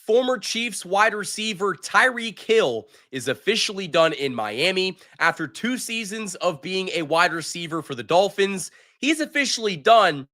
Former Chiefs wide receiver Tyreek Hill is officially done in Miami. After 2 seasons of being a wide receiver for the Dolphins, he's officially done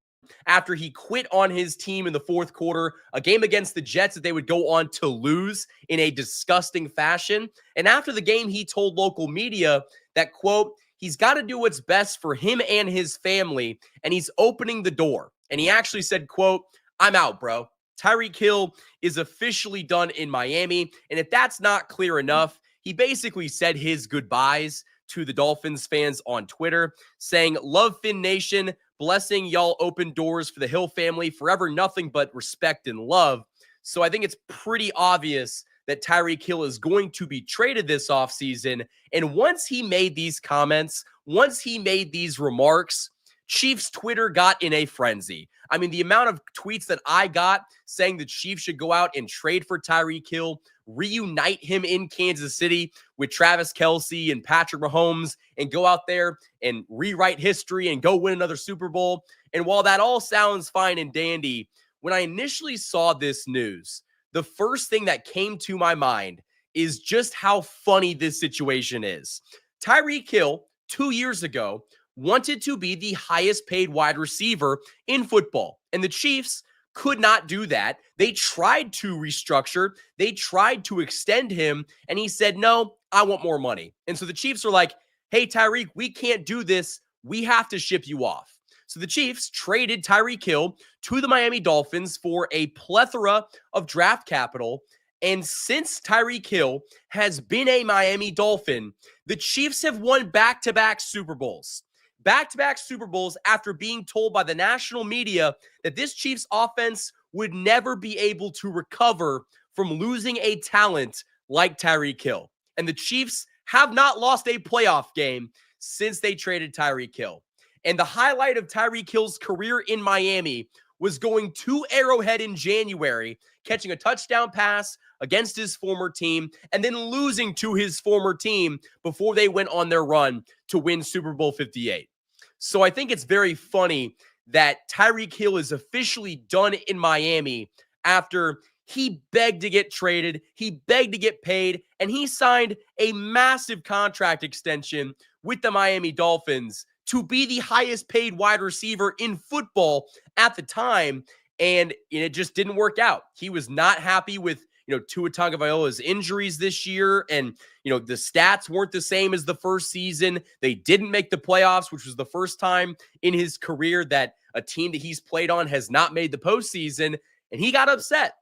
after he quit on his team in the fourth quarter, a game against the Jets that they would go on to lose in a disgusting fashion. And after the game, he told local media that, quote, he's got to do what's best for him and his family, and he's opening the door. And he actually said, quote, I'm out, bro. Tyreek Hill is officially done in Miami. And if that's not clear enough, he basically said his goodbyes to the Dolphins fans on Twitter, saying, love Fin Nation, blessing y'all open doors for the Hill family, forever nothing but respect and love. So I think it's pretty obvious that Tyreek Hill is going to be traded this offseason. And once he made these comments, once he made these remarks, Chiefs Twitter got in a frenzy. I mean, the amount of tweets that I got saying the Chiefs should go out and trade for Tyreek Hill, reunite him in Kansas City with Travis Kelce and Patrick Mahomes, and go out there and rewrite history and go win another Super Bowl. And while that all sounds fine and dandy, when I initially saw this news, the first thing that came to my mind is just how funny this situation is. Tyreek Hill, 2 years ago, wanted to be the highest paid wide receiver in football. And the Chiefs could not do that. They tried to restructure. They tried to extend him. And he said, no, I want more money. And so the Chiefs are like, hey, Tyreek, we can't do this. We have to ship you off. So the Chiefs traded Tyreek Hill to the Miami Dolphins for a plethora of draft capital. And since Tyreek Hill has been a Miami Dolphin, the Chiefs have won back-to-back Super Bowls. Back-to-back Super Bowls after being told by the national media that this Chiefs offense would never be able to recover from losing a talent like Tyreek Hill. And the Chiefs have not lost a playoff game since they traded Tyreek Hill. And the highlight of Tyreek Hill's career in Miami was going to Arrowhead in January, catching a touchdown pass against his former team, and then losing to his former team before they went on their run to win Super Bowl 58. So I think it's very funny that Tyreek Hill is officially done in Miami after he begged to get traded, he begged to get paid, and he signed a massive contract extension with the Miami Dolphins to be the highest paid wide receiver in football at the time, and it just didn't work out. He was not happy with Tua Tagovailoa's injuries this year, and the stats weren't the same as the first season. They didn't make the playoffs, which was the first time in his career that a team that he's played on has not made the postseason, and he got upset.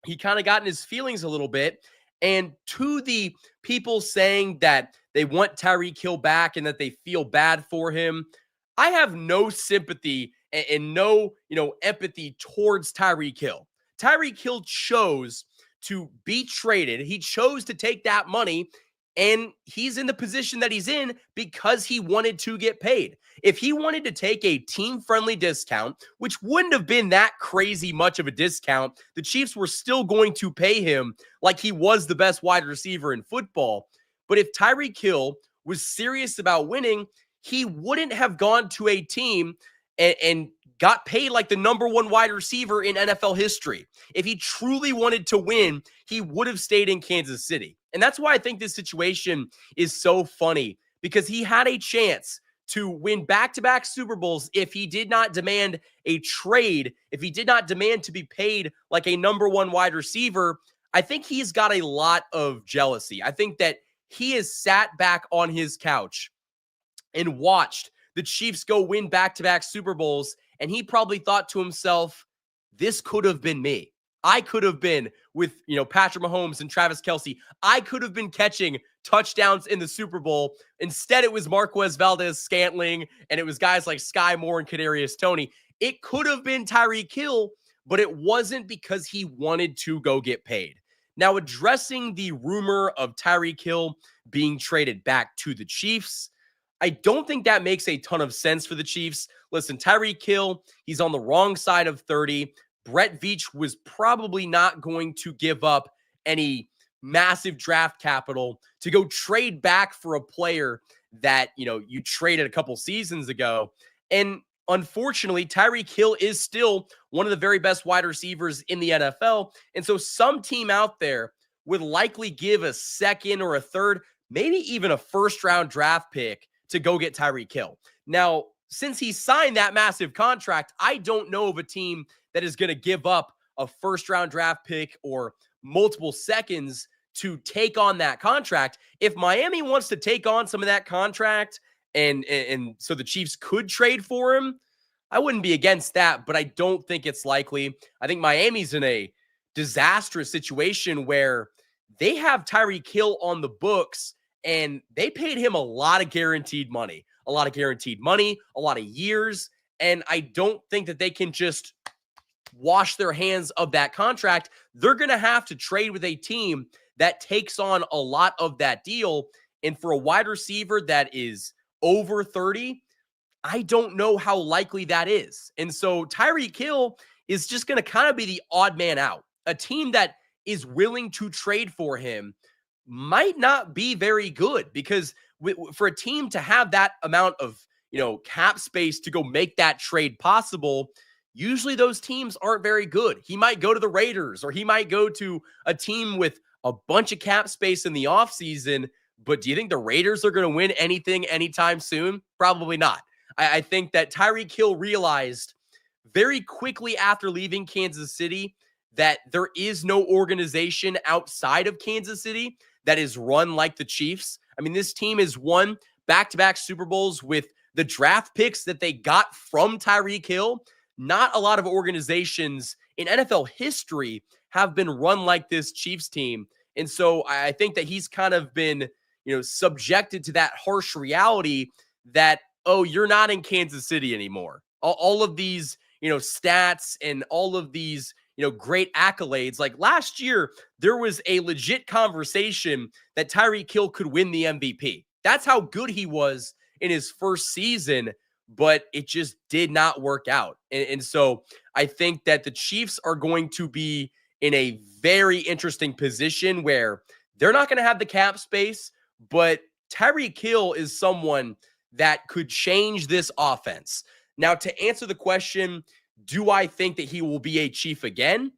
He kind of got in his feelings a little bit, and to the people saying that they want Tyreek Hill back and that they feel bad for him, I have no sympathy and no, empathy towards Tyreek Hill. Tyreek Hill chose to be traded. He chose to take that money, and he's in the position that he's in because he wanted to get paid. If he wanted to take a team-friendly discount, which wouldn't have been that crazy much of a discount, the Chiefs were still going to pay him like he was the best wide receiver in football. But if Tyreek Hill was serious about winning, he wouldn't have gone to a team and got paid like the number one wide receiver in NFL history. If he truly wanted to win, he would have stayed in Kansas City. And that's why I think this situation is so funny, because he had a chance to win back-to-back Super Bowls if he did not demand a trade, if he did not demand to be paid like a number one wide receiver. I think he's got a lot of jealousy. I think that he has sat back on his couch and watched the Chiefs go win back-to-back Super Bowls, and he probably thought to himself, this could have been me. I could have been with, Patrick Mahomes and Travis Kelce. I could have been catching touchdowns in the Super Bowl. Instead, it was Marquez Valdez-Scantling, and it was guys like Sky Moore and Kadarius Toney. It could have been Tyreek Hill, but it wasn't because he wanted to go get paid. Now, addressing the rumor of Tyreek Hill being traded back to the Chiefs, I don't think that makes a ton of sense for the Chiefs. Listen, Tyreek Hill, he's on the wrong side of 30. Brett Veach was probably not going to give up any massive draft capital to go trade back for a player that, you traded a couple seasons ago. And unfortunately, Tyreek Hill is still one of the very best wide receivers in the NFL. And so some team out there would likely give a second or a third, maybe even a first round draft pick to go get Tyreek Hill. Now, since he signed that massive contract, I don't know of a team that is going to give up a first round draft pick or multiple seconds to take on that contract. If Miami wants to take on some of that contract and so the Chiefs could trade for him, I wouldn't be against that, but I don't think it's likely. I think Miami's in a disastrous situation where they have Tyreek Hill on the books and they paid him a lot of guaranteed money, a lot of years. And I don't think that they can just wash their hands of that contract. They're going to have to trade with a team that takes on a lot of that deal. And for a wide receiver that is over 30, I don't know how likely that is. And so Tyreek Hill is just going to kind of be the odd man out. A team that is willing to trade for him might not be very good, because for a team to have that amount of, cap space to go make that trade possible, usually those teams aren't very good. He might go to the Raiders, or he might go to a team with a bunch of cap space in the offseason. But do you think the Raiders are going to win anything anytime soon? Probably not. I think that Tyreek Hill realized very quickly after leaving Kansas City that there is no organization outside of Kansas City that is run like the Chiefs. I mean, this team has won back-to-back Super Bowls with the draft picks that they got from Tyreek Hill. Not a lot of organizations in NFL history have been run like this Chiefs team. And so I think that he's kind of been, subjected to that harsh reality that, oh, you're not in Kansas City anymore. All of these, stats and all of these, great accolades. Like last year, there was a legit conversation that Tyreek Hill could win the MVP. That's how good he was in his first season, but it just did not work out. And so I think that the Chiefs are going to be in a very interesting position where they're not going to have the cap space, but Tyreek Hill is someone that could change this offense. Now, to answer the question, do I think that he will be a Chief again?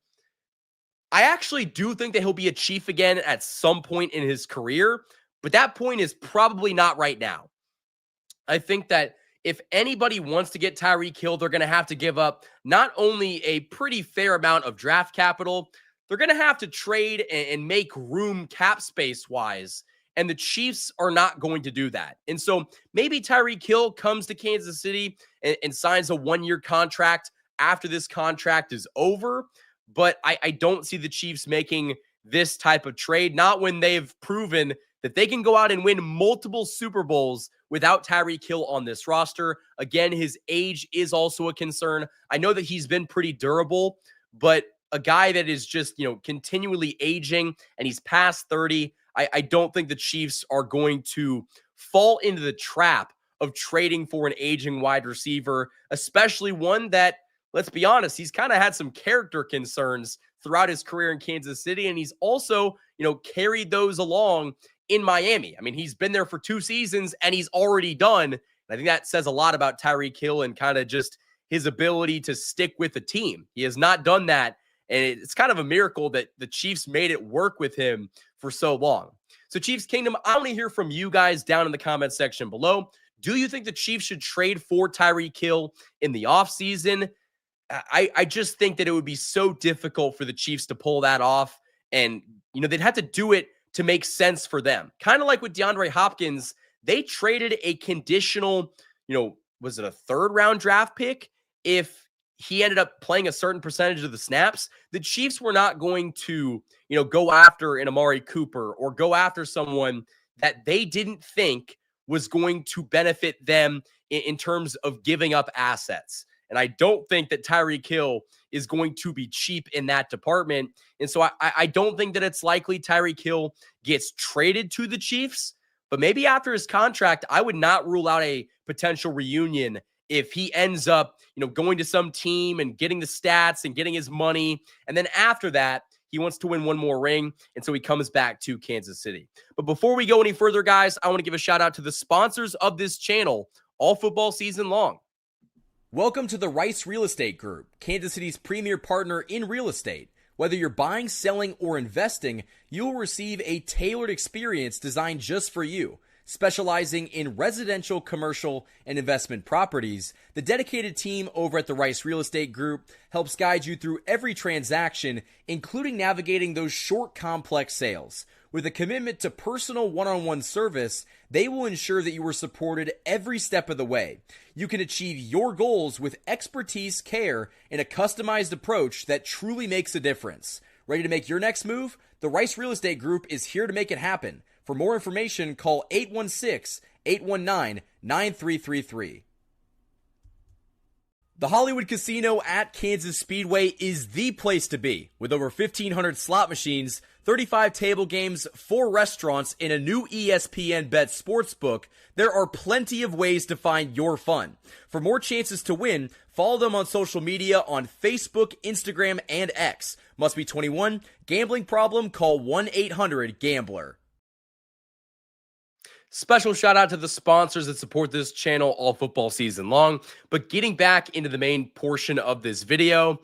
I actually do think that he'll be a Chief again at some point in his career, but that point is probably not right now. I think that if anybody wants to get Tyreek Hill, they're going to have to give up not only a pretty fair amount of draft capital, they're going to have to trade and make room cap space-wise. And the Chiefs are not going to do that. And so maybe Tyreek Hill comes to Kansas City and signs a one-year contract after this contract is over. But I don't see the Chiefs making this type of trade, not when they've proven that they can go out and win multiple Super Bowls without Tyreek Hill on this roster. Again, his age is also a concern. I know that he's been pretty durable, but a guy that is just, continually aging and he's past 30, I don't think the Chiefs are going to fall into the trap of trading for an aging wide receiver, especially one that, let's be honest, he's kind of had some character concerns throughout his career in Kansas City, and he's also, carried those along in Miami. I mean, he's been there for 2 seasons, and he's already done. And I think that says a lot about Tyreek Hill and kind of just his ability to stick with the team. He has not done that, and it's kind of a miracle that the Chiefs made it work with him for so long. So Chiefs Kingdom, I want to hear from you guys down in the comment section below. Do you think the Chiefs should trade for Tyreek Hill in the offseason? I just think that it would be so difficult for the Chiefs to pull that off. And, they'd have to do it to make sense for them. Kind of like with DeAndre Hopkins, they traded a conditional, was it a 3rd round draft pick? If he ended up playing a certain percentage of the snaps, the Chiefs were not going to, go after an Amari Cooper or go after someone that they didn't think was going to benefit them in terms of giving up assets. And I don't think that Tyreek Hill is going to be cheap in that department. And so I don't think that it's likely Tyreek Hill gets traded to the Chiefs. But maybe after his contract, I would not rule out a potential reunion if he ends up, going to some team and getting the stats and getting his money. And then after that, he wants to win one more ring. And so he comes back to Kansas City. But before we go any further, guys, I want to give a shout out to the sponsors of this channel all football season long. Welcome to the Rice Real Estate Group, Kansas City's premier partner in real estate. Whether you're buying, selling, or investing, you'll receive a tailored experience designed just for you. Specializing in residential, commercial, and investment properties, the dedicated team over at the Rice Real Estate Group helps guide you through every transaction, including navigating those short, complex sales. With a commitment to personal one-on-one service, they will ensure that you are supported every step of the way. You can achieve your goals with expertise, care, and a customized approach that truly makes a difference. Ready to make your next move? The Rice Real Estate Group is here to make it happen. For more information, call 816-819-9333. The Hollywood Casino at Kansas Speedway is the place to be. With over 1,500 slot machines, 35 table games, 4 restaurants, and a new ESPN Bet sportsbook, there are plenty of ways to find your fun. For more chances to win, follow them on social media on Facebook, Instagram, and X. Must be 21. Gambling problem? Call 1-800-GAMBLER. Special shout out to the sponsors that support this channel all football season long. But getting back into the main portion of this video,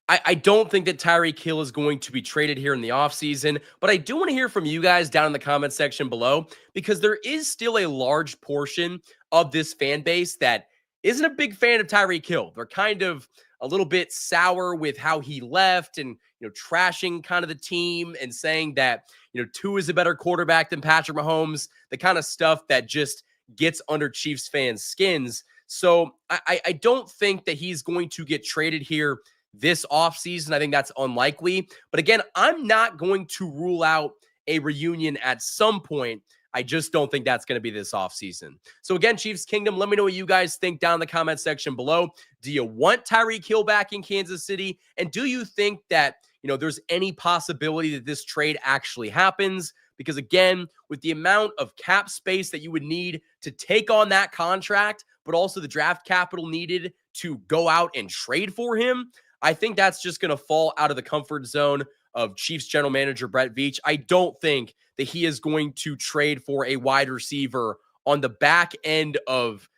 I don't think that Tyreek Hill is going to be traded here in the offseason, but I do want to hear from you guys down in the comment section below, because there is still a large portion of this fan base that isn't a big fan of Tyreek Hill. They're kind of a little bit sour with how he left and, trashing kind of the team and saying that, Tua is a better quarterback than Patrick Mahomes, the kind of stuff that just gets under Chiefs fans' skins. So I don't think that he's going to get traded here this offseason. I think that's unlikely. But again, I'm not going to rule out a reunion at some point. I just don't think that's going to be this offseason. So again, Chiefs Kingdom, let me know what you guys think down in the comment section below. Do you want Tyreek Hill back in Kansas City? And do you think that, there's any possibility that this trade actually happens? Because again, with the amount of cap space that you would need to take on that contract, but also the draft capital needed to go out and trade for him, I think that's just going to fall out of the comfort zone of Chiefs general manager Brett Veach. I don't think that he is going to trade for a wide receiver on the back end of,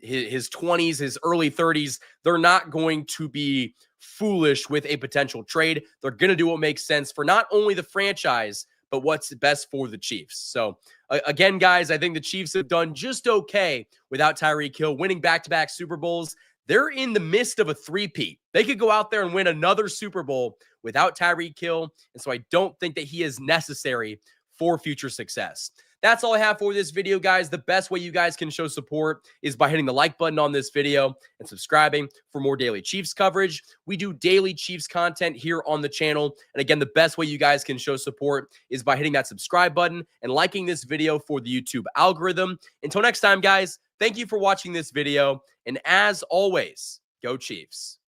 his 20s, his early 30s. They're not going to be foolish with a potential trade. They're going to do what makes sense for not only the franchise, but what's best for the Chiefs. So again, guys, I think the Chiefs have done just okay without Tyreek Hill, winning back-to-back Super Bowls. They're in the midst of a three-peat. They could go out there and win another Super Bowl without Tyreek Hill. And so I don't think that he is necessary for future success. That's all I have for this video, guys. The best way you guys can show support is by hitting the like button on this video and subscribing for more daily Chiefs coverage. We do daily Chiefs content here on the channel. And again, the best way you guys can show support is by hitting that subscribe button and liking this video for the YouTube algorithm. Until next time, guys, thank you for watching this video. And as always, go Chiefs.